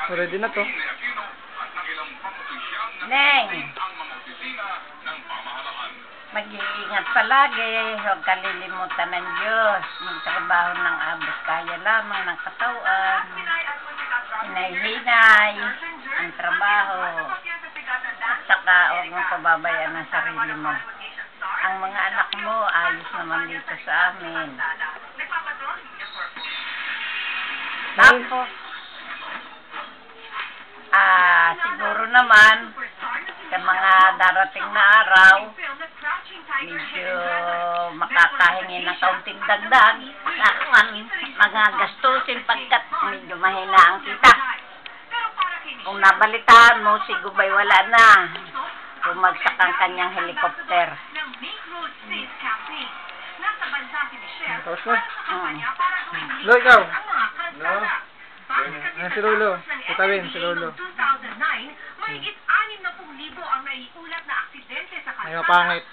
Ready na to. Neng, mag-iingat palagi. Huwag kalilimutan ng Diyos. Magtrabaho ng abot kaya lamang ng katawan. Hinay-hinay ang trabaho. At saka huwag mong pababayaan ang sarili mo. Ang mga anak mo ayos naman dito sa amin. Tapos, siguro naman sa mga darating na araw, medyo makakahingi ng kaunting dagdag mga gastusin pagkat medyo mahina ang kita. Kung nabalitaan mo, si Gubay wala na. Bumagsak ang kanyang helicopter. Tapos na. Lo, ikaw. No? Si Lolo. Tutawin, si Lolo. Mahigit 60,000 ang naiulat na aksidente sa kalsada. Ay, mapangit.